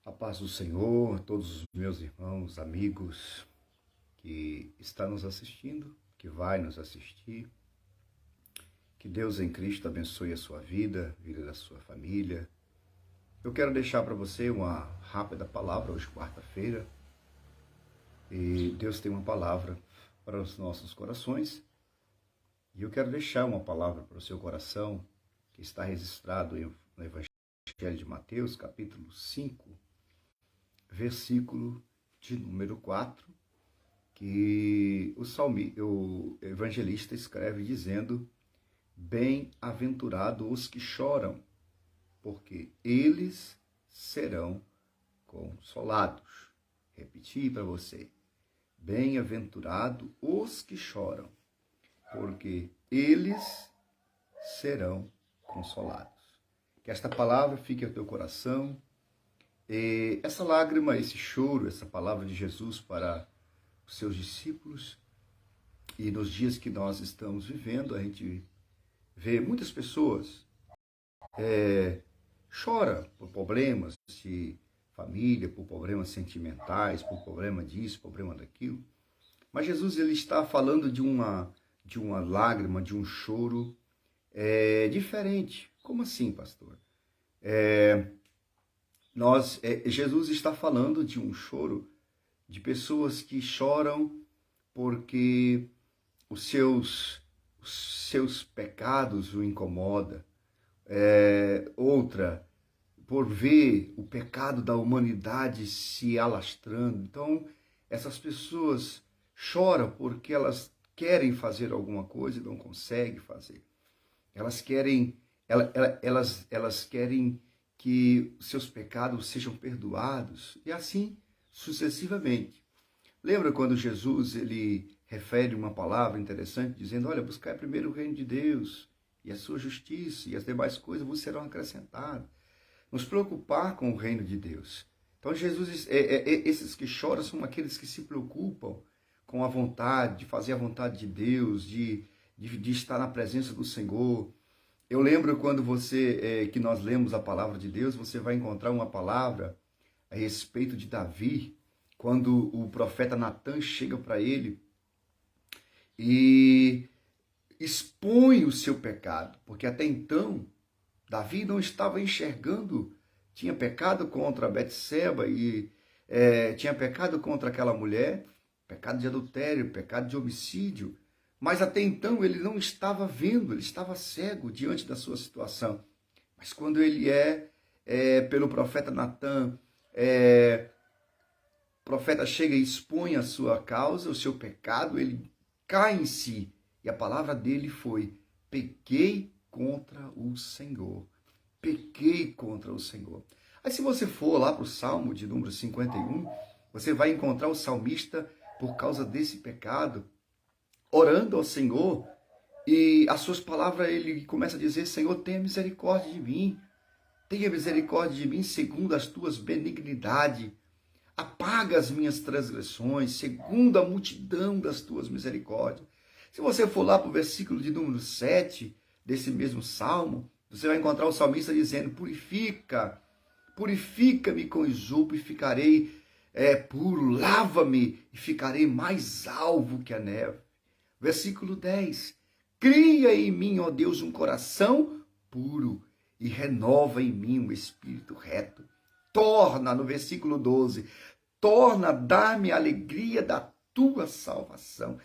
A paz do Senhor, todos os meus irmãos, amigos que estão nos assistindo, que vai nos assistir. Que Deus em Cristo abençoe a sua vida, a vida da sua família. Eu quero deixar para você uma rápida palavra, hoje quarta-feira. E Deus tem uma palavra para os nossos corações. E eu quero deixar uma palavra para o seu coração, que está registrado no Evangelho de Mateus, capítulo 5, versículo de número 4, que o evangelista escreve dizendo: bem-aventurados os que choram, porque eles serão consolados. Repetir para você: bem-aventurados os que choram, porque eles serão consolados. Que esta palavra fique ao teu coração. E essa lágrima, esse choro, essa palavra de Jesus para os seus discípulos, e nos dias que nós estamos vivendo, a gente vê muitas pessoas choram por problemas de família, por problemas sentimentais, por problema disso, problema daquilo. Mas Jesus ele está falando de uma lágrima, de um choro diferente. Como assim, pastor? Jesus está falando de um choro de pessoas que choram porque os seus pecados o incomodam. Outra, por ver o pecado da humanidade se alastrando. Então, essas pessoas choram porque elas querem fazer alguma coisa e não conseguem fazer. Elas querem que seus pecados sejam perdoados, e assim sucessivamente. Lembra quando Jesus ele refere uma palavra interessante, dizendo: olha, buscai primeiro o reino de Deus e a sua justiça, e as demais coisas vos serão acrescentadas. Nos preocupar com o reino de Deus. Então Jesus, esses que choram são aqueles que se preocupam com a vontade, de fazer a vontade de Deus, de estar na presença do Senhor. Eu lembro quando que nós lemos a palavra de Deus, você vai encontrar uma palavra a respeito de Davi, quando o profeta Natan chega para ele e expõe o seu pecado, porque até então Davi não estava enxergando, tinha pecado contra Betseba e tinha pecado contra aquela mulher, pecado de adultério, pecado de homicídio. Mas até então ele não estava vendo, ele estava cego diante da sua situação. Mas quando ele pelo profeta Natan, o profeta chega e expõe a sua causa, o seu pecado, ele cai em si. E a palavra dele foi: pequei contra o Senhor. Pequei contra o Senhor. Aí se você for lá para o Salmo de número 51, você vai encontrar o salmista, por causa desse pecado, orando ao Senhor, e as suas palavras ele começa a dizer: Senhor, tenha misericórdia de mim, tenha misericórdia de mim segundo as tuas benignidades, apaga as minhas transgressões segundo a multidão das tuas misericórdias. Se você for lá para o versículo de número 7 desse mesmo salmo, você vai encontrar o salmista dizendo: purifica-me com isopo e ficarei puro, lava-me e ficarei mais alvo que a neve. Versículo 10. Cria em mim, ó Deus, um coração puro e renova em mim um espírito reto. Torna, no versículo 12, torna, dá-me a alegria da tua salvação.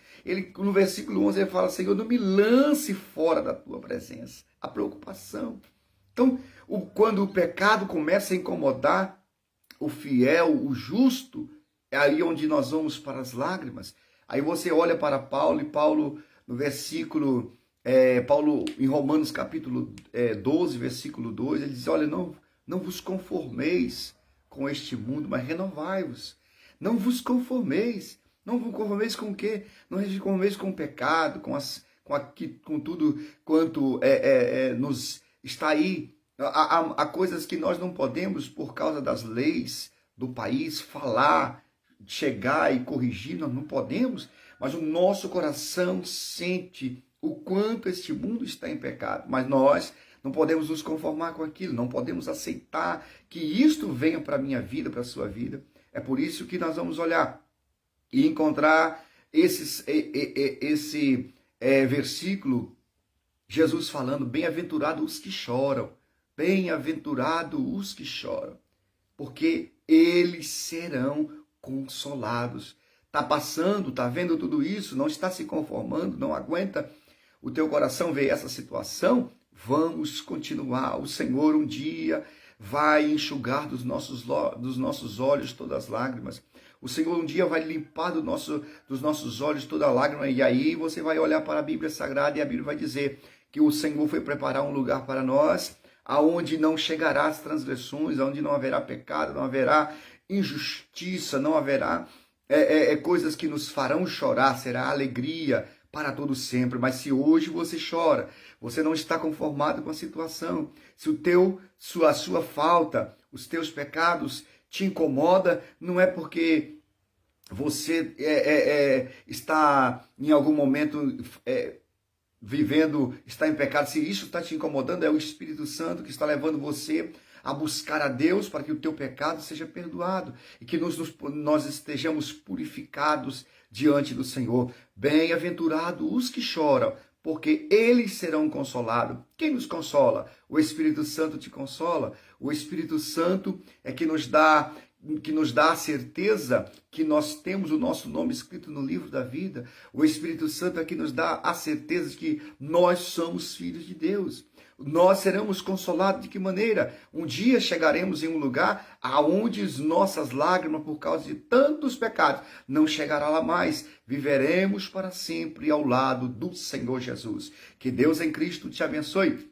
No versículo 11, ele fala: Senhor, não me lance fora da tua presença. A preocupação. Então, quando o pecado começa a incomodar o fiel, o justo, é aí onde nós vamos para as lágrimas. Aí você olha para Paulo, e Paulo, no versículo, Paulo em Romanos capítulo 12, versículo 2, ele diz: olha, não vos conformeis com este mundo, mas renovai-vos. Não vos conformeis. Não vos conformeis com o quê? Não vos conformeis com o pecado, com tudo quanto nos está aí. Há coisas que nós não podemos, por causa das leis do país, falar, chegar e corrigir, nós não podemos, mas o nosso coração sente o quanto este mundo está em pecado. Mas nós Não podemos nos conformar com aquilo, não podemos aceitar que isto venha para a minha vida, para a sua vida. É por isso que nós vamos olhar e encontrar esse versículo, Jesus falando, bem-aventurados os que choram, bem-aventurados os que choram, porque eles serão consolados. Está passando, está vendo tudo isso, não está se conformando, não aguenta o teu coração ver essa situação? Vamos continuar. O Senhor um dia vai enxugar dos nossos olhos todas as lágrimas. O Senhor um dia vai limpar dos nossos olhos toda a lágrima. E aí você vai olhar para a Bíblia Sagrada e a Bíblia vai dizer que o Senhor foi preparar um lugar para nós, aonde não chegará as transgressões, aonde não haverá pecado, não haverá injustiça, não haverá coisas que nos farão chorar, será alegria para todo sempre. Mas se hoje você chora, você não está conformado com a situação, se a sua falta, os teus pecados te incomoda, não é porque você está em algum momento está em pecado. Se isso está te incomodando, é o Espírito Santo que está levando você a buscar a Deus para que o teu pecado seja perdoado e que nós estejamos purificados diante do Senhor. Bem-aventurados os que choram, porque eles serão consolados. Quem nos consola? O Espírito Santo te consola. O Espírito Santo é que nos dá a certeza que nós temos o nosso nome escrito no livro da vida. O Espírito Santo é que nos dá a certeza de que nós somos filhos de Deus. Nós seremos consolados de que maneira? Um dia chegaremos em um lugar aonde as nossas lágrimas, por causa de tantos pecados, não chegará lá mais. Viveremos para sempre ao lado do Senhor Jesus. Que Deus em Cristo te abençoe.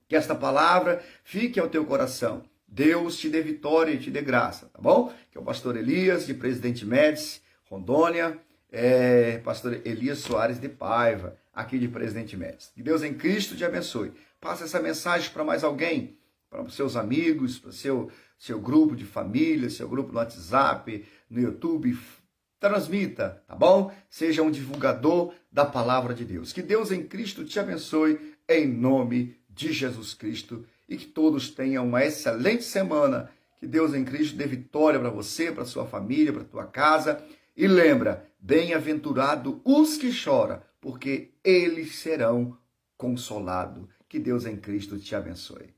Que esta palavra fique ao teu coração. Deus te dê vitória e te dê graça, tá bom? Que é o pastor Elias, de Presidente Médici, Rondônia, pastor Elias Soares de Paiva, aqui de Presidente Médici. Que Deus em Cristo te abençoe. Passa essa mensagem para mais alguém, para os seus amigos, para o seu grupo de família, seu grupo no WhatsApp, no YouTube. Transmita, tá bom? Seja um divulgador da palavra de Deus. Que Deus em Cristo te abençoe, em nome de Jesus Cristo. E que todos tenham uma excelente semana. Que Deus em Cristo dê vitória para você, para sua família, para tua casa. E lembra, bem-aventurado os que choram, porque eles serão consolados. Que Deus em Cristo te abençoe.